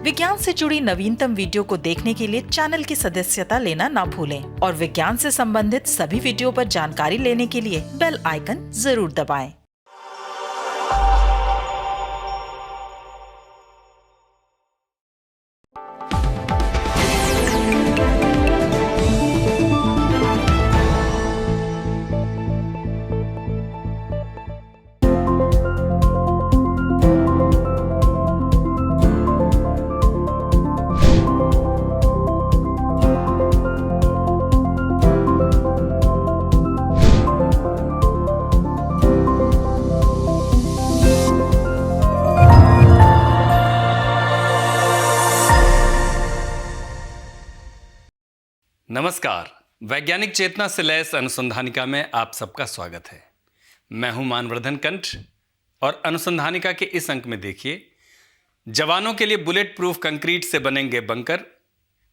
विज्ञान से जुड़ी नवीनतम वीडियो को देखने के लिए चैनल की सदस्यता लेना ना भूलें और विज्ञान से संबंधित सभी वीडियो पर जानकारी लेने के लिए बेल आइकन जरूर दबाएं। नमस्कार, वैज्ञानिक चेतना से लैस अनुसंधानिका में आप सबका स्वागत है। मैं हूं मानवर्धन कंठ और अनुसंधानिका के इस अंक में देखिए, जवानों के लिए बुलेट प्रूफ कंक्रीट से बनेंगे बंकर,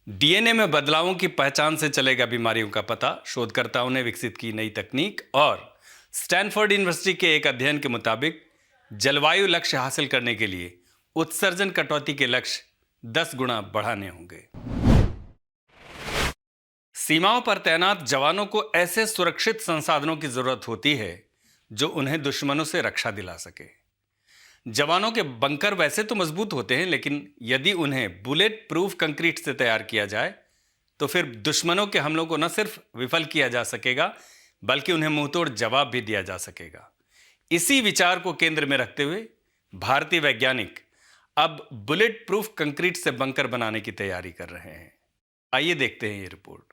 डीएनए में बदलावों की पहचान से चलेगा बीमारियों का पता, शोधकर्ताओं ने विकसित की नई तकनीक और स्टैनफोर्ड यूनिवर्सिटी के एक अध्ययन के मुताबिक जलवायु लक्ष्य हासिल करने के लिए उत्सर्जन कटौती के लक्ष्य 10 गुना बढ़ाने होंगे। सीमाओं पर तैनात जवानों को ऐसे सुरक्षित संसाधनों की जरूरत होती है जो उन्हें दुश्मनों से रक्षा दिला सके। जवानों के बंकर वैसे तो मजबूत होते हैं, लेकिन यदि उन्हें बुलेट प्रूफ कंक्रीट से तैयार किया जाए तो फिर दुश्मनों के हमलों को न सिर्फ विफल किया जा सकेगा बल्कि उन्हें मुंहतोड़ जवाब भी दिया जा सकेगा। इसी विचार को केंद्र में रखते हुए भारतीय वैज्ञानिक अब बुलेट प्रूफ कंक्रीट से बंकर बनाने की तैयारी कर रहे हैं। आइए देखते हैं ये रिपोर्ट।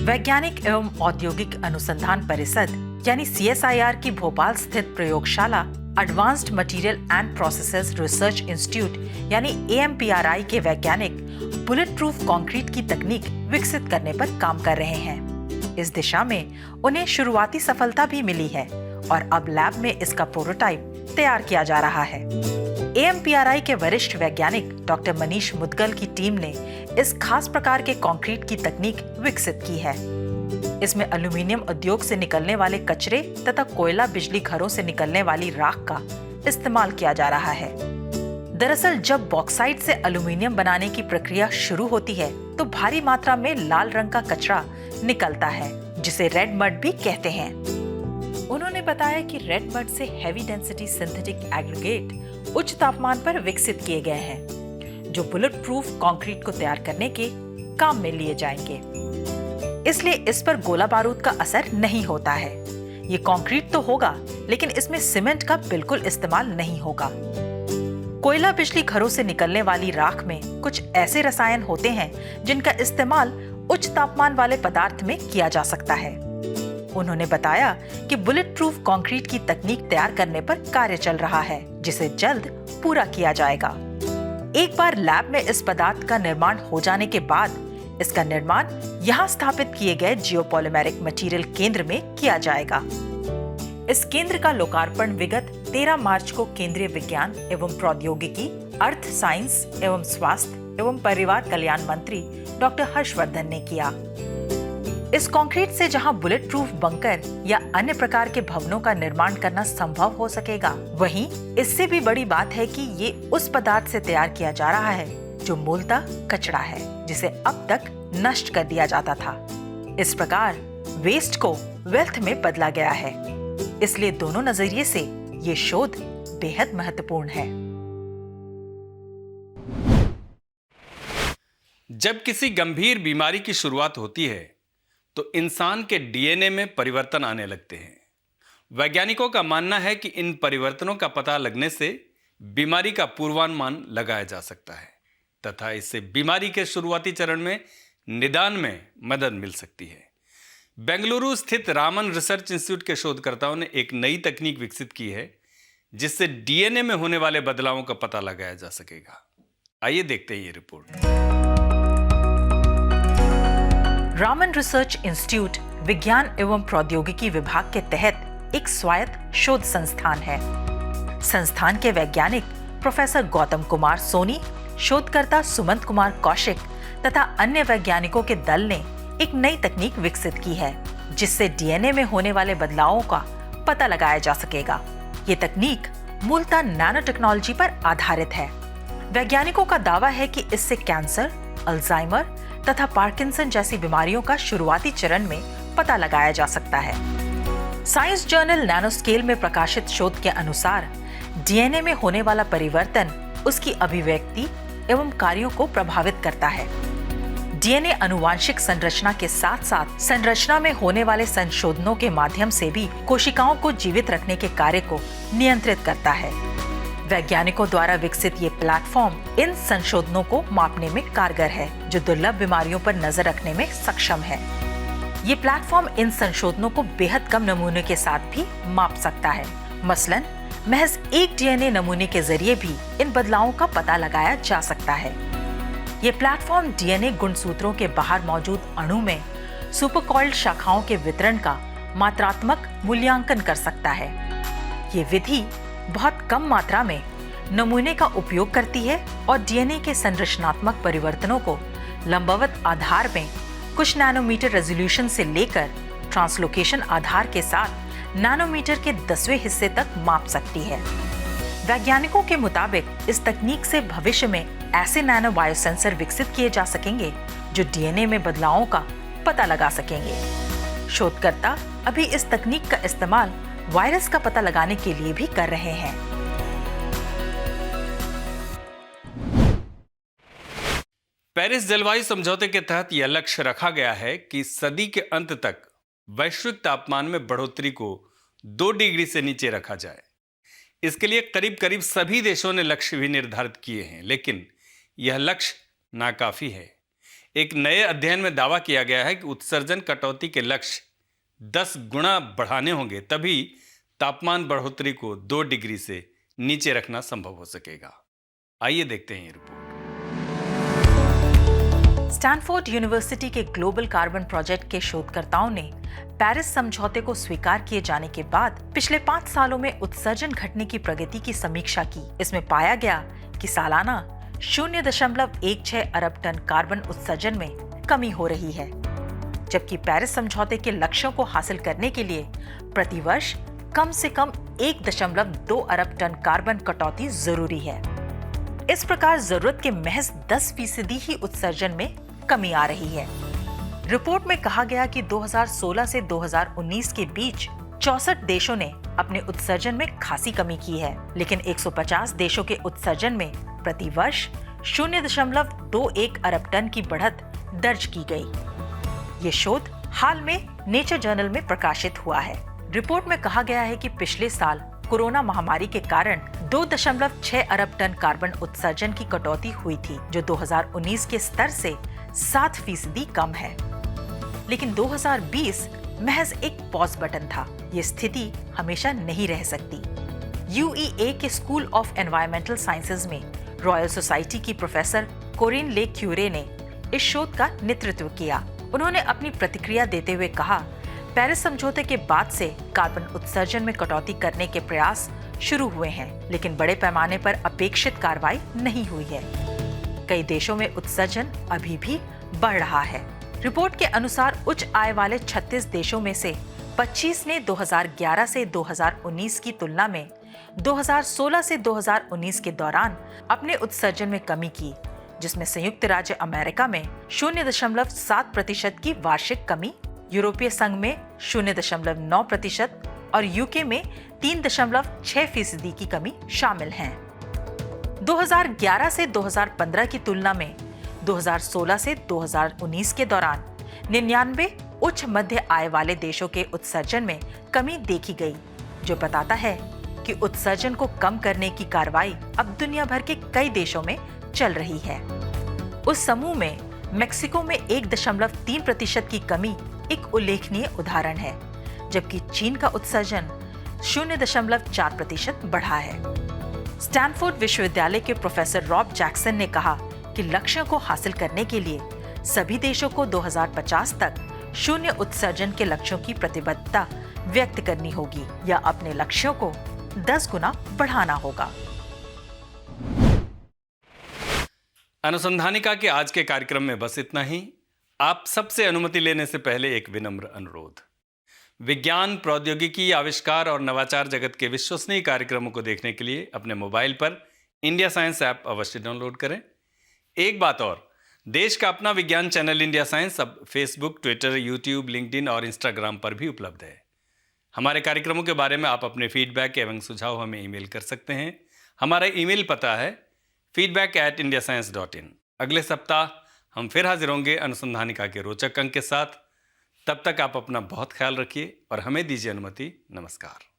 वैज्ञानिक एवं औद्योगिक अनुसंधान परिषद यानी CSIR की भोपाल स्थित प्रयोगशाला advanced material and processes research institute यानी AMPRI के वैज्ञानिक बुलेट प्रूफ कंक्रीट की तकनीक विकसित करने पर काम कर रहे हैं। इस दिशा में उन्हें शुरुआती सफलता भी मिली है और अब लैब में इसका प्रोटोटाइप तैयार किया जा रहा है। AMPRI के वरिष्ठ वैज्ञानिक डॉक्टर मनीष मुदगल की टीम ने इस खास प्रकार के कंक्रीट की तकनीक विकसित की है। इसमें एल्यूमीनियम उद्योग से निकलने वाले कचरे तथा कोयला बिजली घरों से निकलने वाली राख का इस्तेमाल किया जा रहा है। दरअसल जब बॉक्साइट से एल्यूमीनियम बनाने की प्रक्रिया शुरू होती है तो भारी मात्रा में लाल रंग का कचरा निकलता है, जिसे रेड मड भी कहते हैं। उन्होंने बताया कि रेड मड से हैवी डेंसिटी सिंथेटिक एग्रीगेट उच्च तापमान पर विकसित किए गए हैं, जो बुलेट प्रूफ कंक्रीट को तैयार करने के काम में लिए जाएंगे। इसलिए इस पर गोला बारूद का असर नहीं होता है। ये कंक्रीट तो होगा, लेकिन इसमें सीमेंट का बिल्कुल इस्तेमाल नहीं होगा। कोयला बिजली घरों से निकलने वाली राख में कुछ ऐसे रसायन होते हैं जिनका इस्तेमाल उच्च तापमान वाले पदार्थ में किया जा सकता है। उन्होंने बताया कि बुलेट प्रूफ कंक्रीट की तकनीक तैयार करने पर कार्य चल रहा है, जिसे जल्द पूरा किया जाएगा। एक बार लैब में इस पदार्थ का निर्माण हो जाने के बाद इसका निर्माण यहाँ स्थापित किए गए जियोपॉलिमेरिक मटेरियल केंद्र में किया जाएगा। इस केंद्र का लोकार्पण विगत 13 मार्च को केंद्रीय विज्ञान एवं प्रौद्योगिकी, अर्थ साइंस एवं स्वास्थ्य एवं परिवार कल्याण मंत्री डॉक्टर हर्षवर्धन ने किया। इस कंक्रीट से जहां बुलेट प्रूफ बंकर या अन्य प्रकार के भवनों का निर्माण करना संभव हो सकेगा, वहीं इससे भी बड़ी बात है कि ये उस पदार्थ से तैयार किया जा रहा है जो मूलतः कचरा है, जिसे अब तक नष्ट कर दिया जाता था। इस प्रकार वेस्ट को वेल्थ में बदला गया है। इसलिए दोनों नजरिए से ये शोध बेहद महत्वपूर्ण है। जब किसी गंभीर बीमारी की शुरुआत होती है तो इंसान के डीएनए में परिवर्तन आने लगते हैं। वैज्ञानिकों का मानना है कि इन परिवर्तनों का पता लगने से बीमारी का पूर्वानुमान लगाया जा सकता है तथा इससे बीमारी के शुरुआती चरण में निदान में मदद मिल सकती है। बेंगलुरु स्थित रामन रिसर्च इंस्टीट्यूट के शोधकर्ताओं ने एक नई तकनीक विकसित की है जिससे डीएनए में होने वाले बदलावों का पता लगाया जा सकेगा। आइए देखते हैं ये रिपोर्ट। रामन रिसर्च इंस्टीट्यूट विज्ञान एवं प्रौद्योगिकी विभाग के तहत एक स्वायत्त शोध संस्थान है। संस्थान के वैज्ञानिक प्रोफेसर गौतम कुमार सोनी, शोधकर्ता सुमंत कुमार कौशिक तथा अन्य वैज्ञानिकों के दल ने एक नई तकनीक विकसित की है जिससे डीएनए में होने वाले बदलावों का पता लगाया जा सकेगा। ये तकनीक मूलतः नैनो टेक्नोलॉजी पर आधारित है। वैज्ञानिकों का दावा है कि इससे कैंसर, अल्जाइमर तथा पार्किंसन जैसी बीमारियों का शुरुआती चरण में पता लगाया जा सकता है। साइंस जर्नल नैनोस्केल में प्रकाशित शोध के अनुसार डीएनए में होने वाला परिवर्तन उसकी अभिव्यक्ति एवं कार्यों को प्रभावित करता है। डीएनए आनुवांशिक संरचना के साथ साथ संरचना में होने वाले संशोधनों के माध्यम से भी कोशिकाओं को जीवित रखने के कार्य को नियंत्रित करता है। वैज्ञानिकों द्वारा विकसित ये प्लेटफॉर्म इन संशोधनों को मापने में कारगर है, जो दुर्लभ बीमारियों पर नजर रखने में सक्षम है। ये प्लेटफॉर्म इन संशोधनों को बेहद कम नमूने के साथ भी माप सकता है। मसलन महज एक डीएनए नमूने के जरिए भी इन बदलावों का पता लगाया जा सकता है। ये प्लेटफॉर्म डीएनए गुणसूत्रों के बाहर मौजूद अणु में सुपरकॉइल्ड शाखाओं के वितरण का मात्रात्मक मूल्यांकन कर सकता है। ये विधि बहुत कम मात्रा में नमूने का उपयोग करती है और डीएनए के संरचनात्मक परिवर्तनों को लंबवत आधार में कुछ नैनोमीटर रेजोल्यूशन से लेकर ट्रांसलोकेशन आधार के साथ नैनोमीटर के 10वें हिस्से तक माप सकती है। वैज्ञानिकों के मुताबिक इस तकनीक से भविष्य में ऐसे नैनो बायोसेंसर विकसित किए जा सकेंगे जो डीएनए में बदलावों का पता लगा सकेंगे। शोधकर्ता अभी इस तकनीक का इस्तेमाल वायरस का पता लगाने के लिए भी कर रहे हैं। पेरिस जलवायु समझौते के तहत यह लक्ष्य रखा गया है कि सदी के अंत तक वैश्विक तापमान में बढ़ोतरी को 2 डिग्री से नीचे रखा जाए। इसके लिए करीब करीब सभी देशों ने लक्ष्य भी निर्धारित किए हैं, लेकिन यह लक्ष्य नाकाफी है। एक नए अध्ययन में दावा किया गया है कि उत्सर्जन कटौती के लक्ष्य 10 गुना बढ़ाने होंगे, तभी तापमान बढ़ोतरी को 2 डिग्री से नीचे रखना संभव हो सकेगा। आइए देखते हैं ये रिपोर्ट। स्टैनफोर्ड यूनिवर्सिटी के ग्लोबल कार्बन प्रोजेक्ट के शोधकर्ताओं ने पेरिस समझौते को स्वीकार किए जाने के बाद पिछले 5 सालों में उत्सर्जन घटने की प्रगति की समीक्षा की। इसमें पाया गया कि सालाना 0.16 अरब टन कार्बन उत्सर्जन में कमी हो रही है, जबकि पेरिस समझौते के लक्ष्यों को हासिल करने के लिए प्रतिवर्ष कम से कम 1.2 अरब टन कार्बन कटौती जरूरी है। इस प्रकार जरूरत के महज 10% ही उत्सर्जन में कमी आ रही है। रिपोर्ट में कहा गया कि 2016 से 2019 के बीच 64 देशों ने अपने उत्सर्जन में खासी कमी की है, लेकिन 150 देशों के उत्सर्जन में प्रतिवर्ष 0.21 अरब टन की बढ़त दर्ज की गई। ये शोध हाल में नेचर जर्नल में प्रकाशित हुआ है। रिपोर्ट में कहा गया है कि पिछले साल कोरोना महामारी के कारण 2.6 अरब टन कार्बन उत्सर्जन की कटौती हुई थी, जो 2019 के स्तर से 7% कम है। लेकिन 2020 महज एक पॉज बटन था। ये स्थिति हमेशा नहीं रह सकती। यूईए के स्कूल ऑफ एनवायरमेंटल साइंसेज में रॉयल सोसाइटी की प्रोफेसर कोरिन ले क्यूरे ने इस शोध का नेतृत्व किया। उन्होंने अपनी प्रतिक्रिया देते हुए कहा, पेरिस समझौते के बाद से कार्बन उत्सर्जन में कटौती करने के प्रयास शुरू हुए हैं, लेकिन बड़े पैमाने पर अपेक्षित कार्रवाई नहीं हुई है। कई देशों में उत्सर्जन अभी भी बढ़ रहा है। रिपोर्ट के अनुसार उच्च आय वाले 36 देशों में से 25 ने 2011 से 2019 की तुलना में 2016 से 2019 के दौरान अपने उत्सर्जन में कमी की, जिसमें संयुक्त राज्य अमेरिका में 0.7% की वार्षिक कमी, यूरोपीय संघ में 0.9% और यूके में 3.6% की कमी शामिल हैं। 2011 से 2015 की तुलना में 2016 से 2019 के दौरान 99 उच्च मध्य आय वाले देशों के उत्सर्जन में कमी देखी गई, जो बताता है कि उत्सर्जन को कम करने की कार्रवाई अब दुनिया भर के कई देशों में चल रही है। उस समूह में मेक्सिको में 1.3% की कमी एक उल्लेखनीय उदाहरण है, जबकि चीन का उत्सर्जन 0.4% बढ़ा है। स्टैनफोर्ड विश्वविद्यालय के प्रोफेसर रॉब जैक्सन ने कहा कि लक्ष्यों को हासिल करने के लिए सभी देशों को 2050 तक शून्य उत्सर्जन के लक्ष्यों की प्रतिबद्धता व्यक्त करनी होगी या अपने लक्ष्यों को 10 गुना बढ़ाना होगा। अनुसंधानिका के आज के कार्यक्रम में बस इतना ही। आप सबसे अनुमति लेने से पहले एक विनम्र अनुरोध। विज्ञान, प्रौद्योगिकी, आविष्कार और नवाचार जगत के विश्वसनीय कार्यक्रमों को देखने के लिए अपने मोबाइल पर इंडिया साइंस ऐप अवश्य डाउनलोड करें। एक बात और, देश का अपना विज्ञान चैनल इंडिया साइंस अब फेसबुक, ट्विटर, यूट्यूब, लिंक्डइन और इंस्टाग्राम पर भी उपलब्ध है। हमारे कार्यक्रमों के बारे में आप अपने फीडबैक एवं सुझाव हमें ईमेल कर सकते हैं। हमारा ईमेल पता है feedback@indiascience.in। अगले सप्ताह हम फिर हाजिर होंगे अनुसंधानिका के रोचक अंक के साथ। तब तक आप अपना बहुत ख्याल रखिए और हमें दीजिए अनुमति। नमस्कार।